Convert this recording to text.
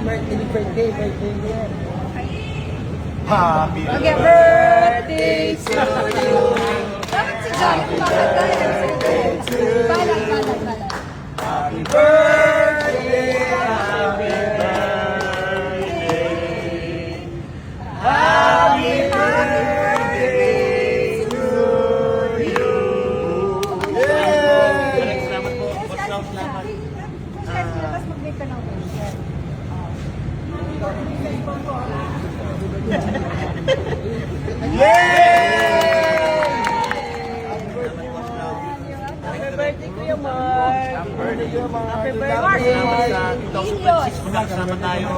Birthday niya. Happy Okay, birthday to you. Dapat si John yung makakanta. Balag. Happy birthday, happy birthday, happy birthday to you. Yay! Salamat po. Salamat. Tapos mag-make ka ng wish. Happy birthday, Kuya Mark. Happy birthday, Kuya Mark. Happy birthday. Salamat sa 2026. Magkakasama tayo.